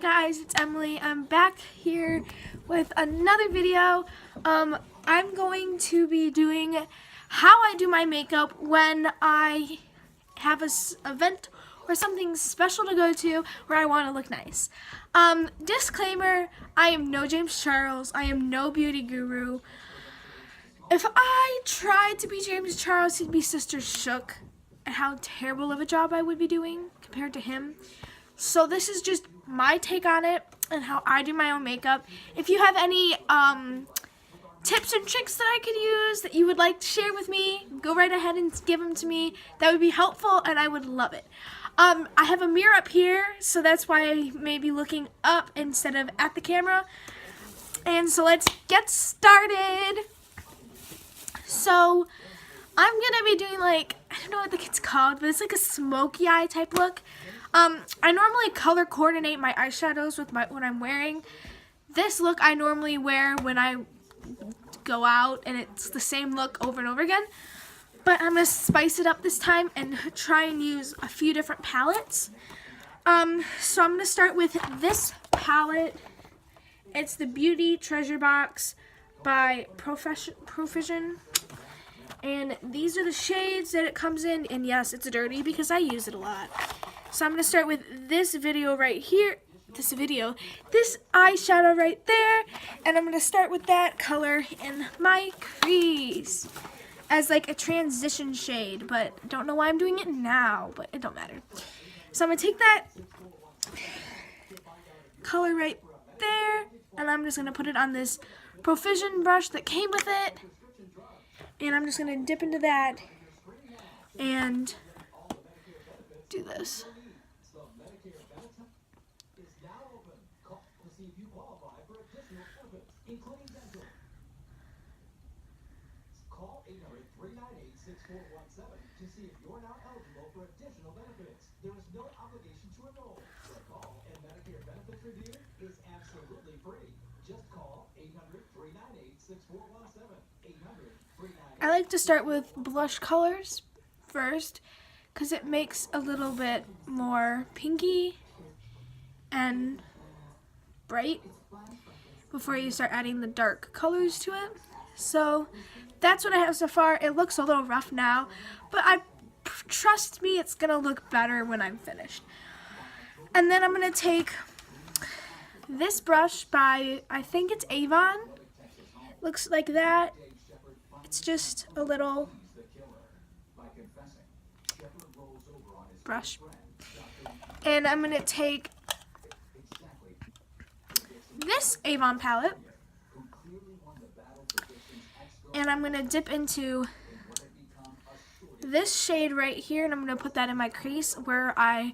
guys, it's Emily. I'm back here with another video. I'm going to be doing how I do my makeup when I have an event or something special to go to where I want to look nice. Disclaimer, I am no James Charles. I am no beauty guru. If I tried to be James Charles, he'd be Sister Shook at how terrible of a job I would be doing compared to him. So this is just my take on it and how I do my own makeup. If you have any tips and tricks that I could use that you would like to share with me, go right ahead and give them to me. That would be helpful and I would love it. I have a mirror up here, so that's why I may be looking up instead of at the camera. And so let's get started. So I'm going to be doing like, I don't know what it's called, but it's like a smoky eye type look. I normally color coordinate my eyeshadows with what I'm wearing. This look I normally wear when I go out, and it's the same look over and over again. But I'm going to spice it up this time and try and use a few different palettes. So I'm going to start with this palette. It's the Beauty Treasure Box by Profusion. And these are the shades that it comes in. And yes, it's dirty because I use it a lot. So I'm going to start with this video right here. This eyeshadow right there. And I'm going to start with that color in my crease as like a transition shade. But I don't know why I'm doing it now, but it don't matter. So I'm going to take that color right there. And I'm just going to put it on this Profusion brush that came with it. And I'm just going to dip into that and do this. Call 800-398-6417 to see if you're now eligible for additional benefits. There is no obligation to enroll. The call and Medicare benefits review is absolutely free. Just call 800-398-6417. 800-398. I like to start with blush colors first because it makes a little bit more pinky and bright before you start adding the dark colors to it. So that's what I have so far. It looks a little rough now, but trust me, it's gonna look better when I'm finished. And then I'm gonna take this brush by, I think it's Avon. Looks like that. It's just a little brush. And I'm gonna take this Avon palette. And I'm going to dip into this shade right here, and I'm going to put that in my crease where a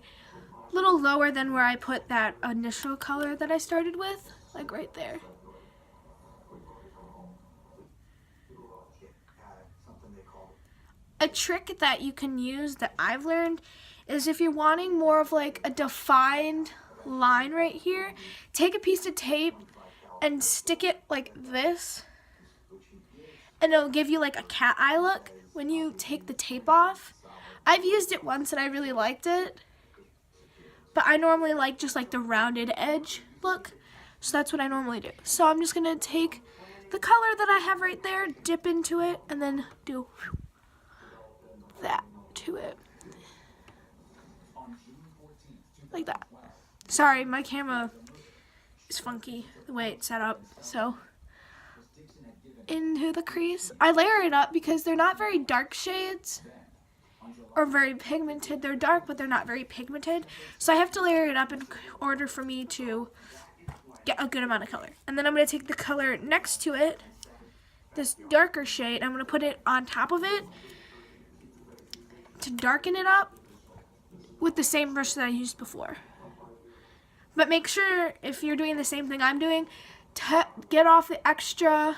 little lower than where I put that initial color that I started with, like right there. A trick that you can use that I've learned is if you're wanting more of like a defined line right here, take a piece of tape and stick it like this. And it'll give you like a cat eye look when you take the tape off. I've used it once and I really liked it. But I normally like just like the rounded edge look. So that's what I normally do. So I'm just going to take the color that I have right there, dip into it, and then do that to it. Like that. Sorry, my camera is funky the way it's set up. So into the crease. I layer it up because they're not very dark shades or very pigmented. They're dark, but they're not very pigmented. So I have to layer it up in order for me to get a good amount of color. And then I'm going to take the color next to it, this darker shade. I'm going to put it on top of it to darken it up with the same brush that I used before. But make sure, if you're doing the same thing I'm doing, to get off the extra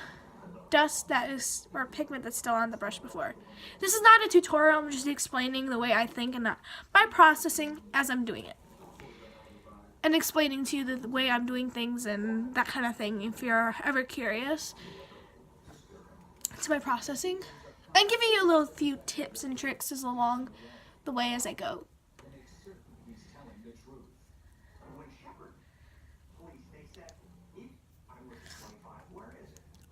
dust that is, or pigment that's still on the brush before. This is not a tutorial, I'm just explaining the way I think and my processing as I'm doing it. And explaining to you the way I'm doing things and that kind of thing if you're ever curious. It's my processing. And giving you a little few tips and tricks as along the way as I go.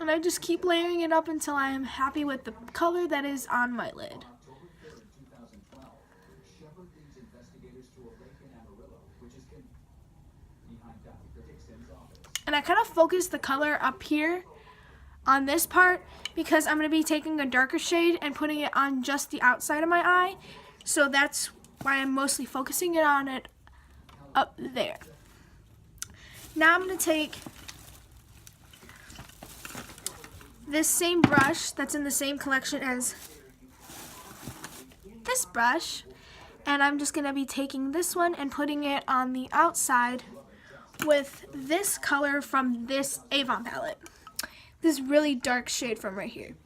And I just keep layering it up until I am happy with the color that is on my lid. October 3rd, 2012, Shepard leads investigators to a lake in Amarillo, which is behind Dr. Dixon's office. And I kind of focus the color up here on this part because I'm going to be taking a darker shade and putting it on just the outside of my eye. So that's why I'm mostly focusing it on it up there. Now I'm going to take this same brush that's in the same collection as this brush, and I'm just going to be taking this one and putting it on the outside with this color from this Avon palette. This really dark shade from right here.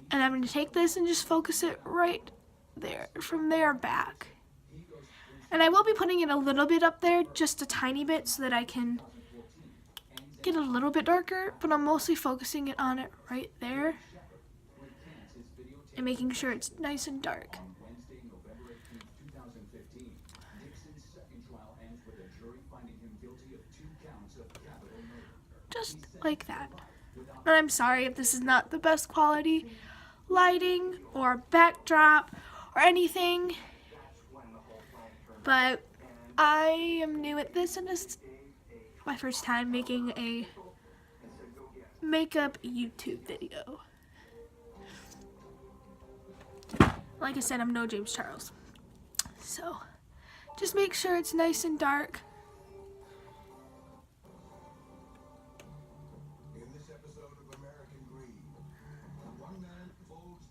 And I'm going to take this and just focus it right there, from there back. And I will be putting it a little bit up there, just a tiny bit, so that I can get a little bit darker, but I'm mostly focusing it on it right there and making sure it's nice and dark. Wednesday, November 18th, 2015, Dixon's second trial ends with a jury finding him guilty of 2 counts of capital murder. Just like that. And I'm sorry if this is not the best quality lighting or backdrop or anything, but I am new at this and this is my first time making a makeup YouTube video. Like I said, I'm no James Charles. So just make sure it's nice and dark. In this episode of American Greed, one man folds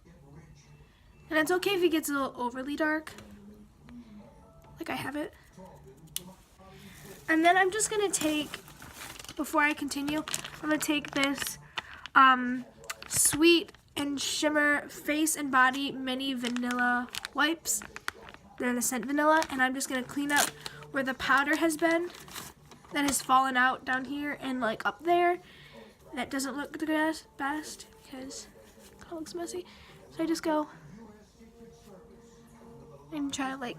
it rich. And it's okay if it gets a little overly dark, like I have it. And then I'm just going to take, before I continue, I'm going to take this Sweet and Shimmer Face and Body Mini Vanilla Wipes. They're the scent vanilla, and I'm just going to clean up where the powder has been that has fallen out down here and like up there. That doesn't look the best because it kind of looks messy. So I just go and try to like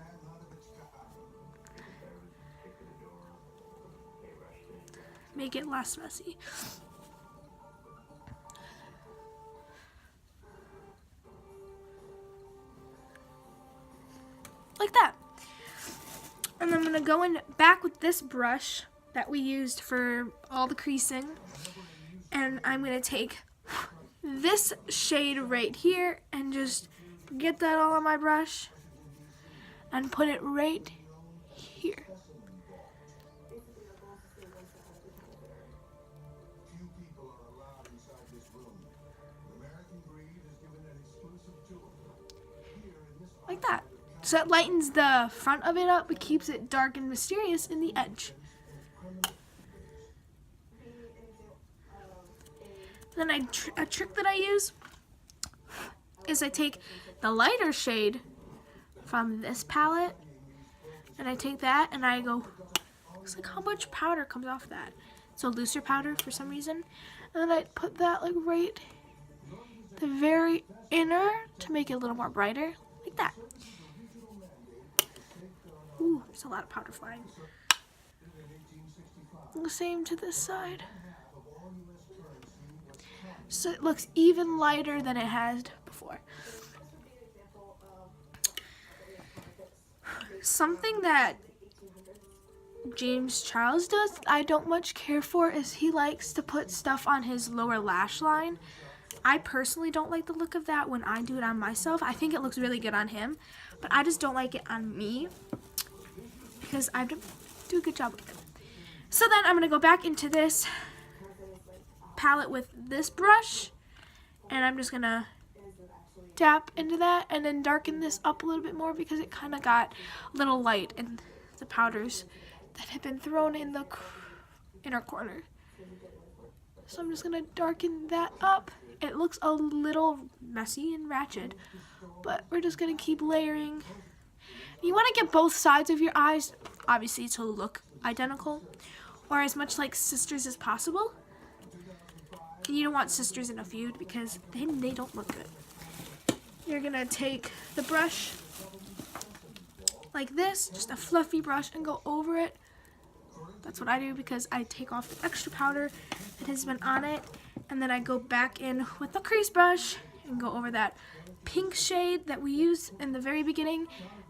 make it less messy. Like that. And I'm going to go in back with this brush that we used for all the creasing. And I'm going to take this shade right here and just get that all on my brush and put it right here. Few people are allowed inside this room. American Greed is given an exclusive tour. Here in this Like that. So it lightens the front of it up, but keeps it dark and mysterious in the edge. Then a trick that I use is I take the lighter shade from this palette, and I take that and I go, looks like how much powder comes off that. It's a looser powder for some reason. And then I put that like right the very inner to make it a little more brighter, like that. Ooh, there's a lot of powder flying. The same to this side. So it looks even lighter than it has before. Something that James Charles does I don't much care for is he likes to put stuff on his lower lash line. I personally don't like the look of that when I do it on myself. I think it looks really good on him, but I just don't like it on me because I do a good job with it. So then I'm going to go back into this palette with this brush, and I'm just going to tap into that and then darken this up a little bit more because it kind of got a little light in the powders that had been thrown in the inner corner. So I'm just going to darken that up. It looks a little messy and ratchet, but we're just going to keep layering. You want to get both sides of your eyes, obviously, to look identical or as much like sisters as possible. And you don't want sisters in a feud because then they don't look good. You're going to take the brush like this, just a fluffy brush, and go over it That's what I do because I take off the extra powder that has been on it, and then I go back in with the crease brush and go over that pink shade that we used in the very beginning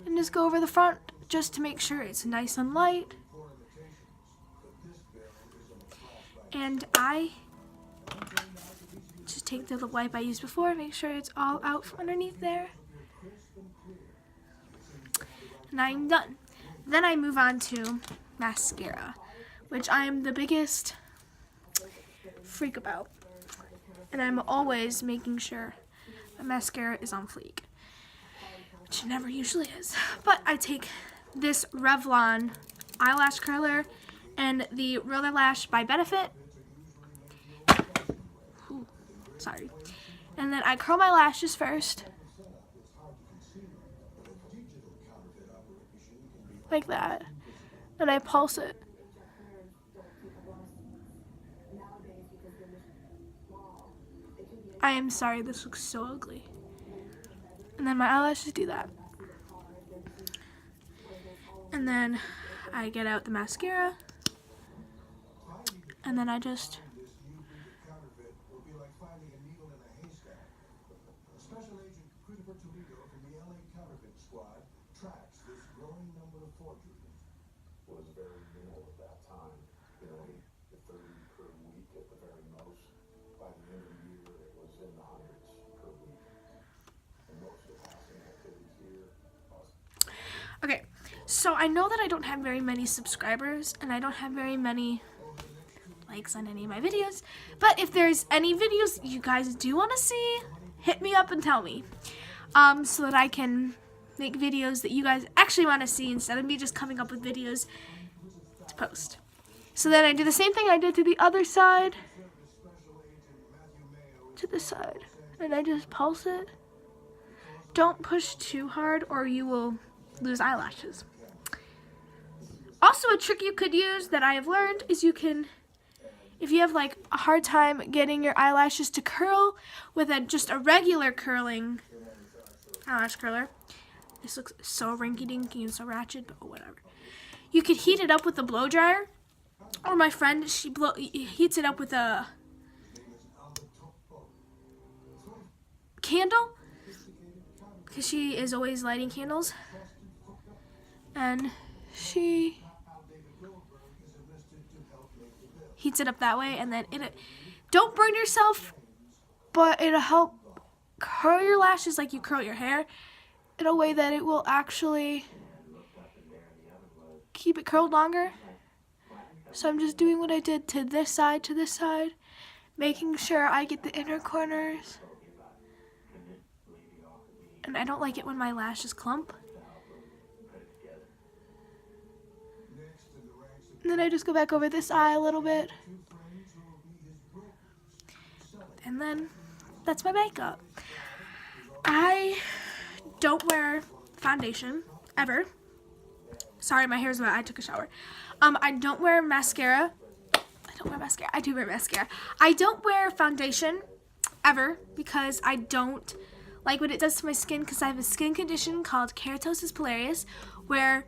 and just go over the front just to make sure it's nice and light. And I just take the lip wipe I used before, make sure it's all out from underneath there. And I'm done. Then I move on to mascara, which I am the biggest freak about. And I'm always making sure the mascara is on fleek, which it never usually is. But I take this Revlon eyelash curler and the Roller Lash by Benefit. Ooh, sorry. And then I curl my lashes first. Like that. And I pulse it. I am sorry, this looks so ugly. And then my eyelashes do that. And then I get out the mascara. And then I just... Special Agent Christopher Toledo from the LA Counterfeit Squad tracks this growing number of forgeries. Was very minimal at that time. You know, 30 per week at the very most. By the end of the year, it was in the hundreds per week. And most of the passing activities here. Okay, so I know that I don't have very many subscribers and I don't have very many likes on any of my videos, but if there's any videos you guys do want to see, hit me up and tell me, so that I can make videos that you guys actually want to see instead of me just coming up with videos to post. So then I do the same thing I did to the other side, to the side, and I just pulse it. Don't push too hard or you will lose eyelashes. Also, a trick you could use that I have learned is you can, if you have like a hard time getting your eyelashes to curl with just a regular curling eyelash curler. This looks so rinky-dinky and so ratchet, but whatever. You could heat it up with a blow dryer, or my friend, she heats it up with a candle, because she is always lighting candles, and she heats it up that way, and then don't burn yourself, but it'll help curl your lashes like you curl your hair in a way that it will actually keep it curled longer. So I'm just doing what I did to this side, making sure I get the inner corners. And I don't like it when my lashes clump. And then I just go back over this eye a little bit. And then that's my makeup. I don't wear foundation ever. Sorry, my hair's wet. I took a shower. I don't wear mascara. I do wear mascara. I don't wear foundation ever because I don't like what it does to my skin, because I have a skin condition called keratosis pilaris where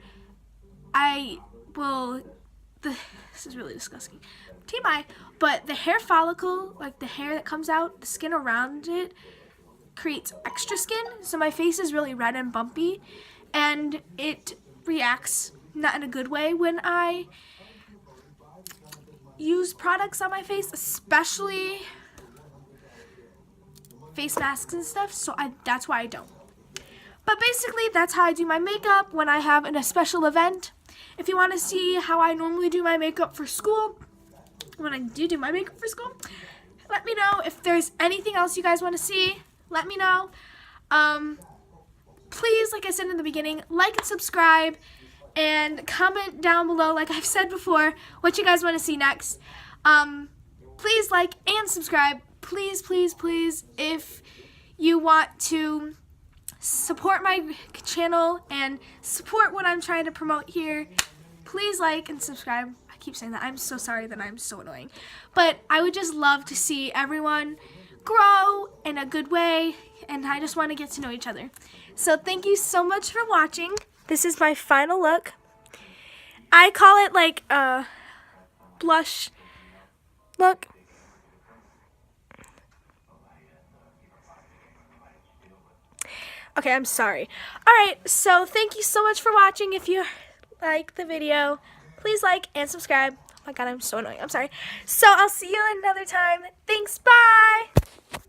this is really disgusting, TMI, but the hair follicle, like the hair that comes out, the skin around it creates extra skin, so my face is really red and bumpy, and it reacts not in a good way when I use products on my face, especially face masks and stuff, so that's why I don't. But basically, that's how I do my makeup when I have a special event. If you want to see how I normally do my makeup for school, when I do my makeup for school, let me know. If there's anything else you guys want to see, let me know. Please, like I said in the beginning, like and subscribe, and comment down below, like I've said before, what you guys want to see next. Please like and subscribe. Please, please, please, if you want to support my channel and support what I'm trying to promote here, please like and subscribe. I keep saying that. I'm so sorry that I'm so annoying. But I would just love to see everyone grow in a good way, and I just want to get to know each other. So thank you so much for watching. This is my final look. I call it like blush look. Okay, I'm sorry. Alright, so thank you so much for watching. If you like the video, please like and subscribe. Oh my god, I'm so annoying. I'm sorry. So I'll see you another time. Thanks, bye!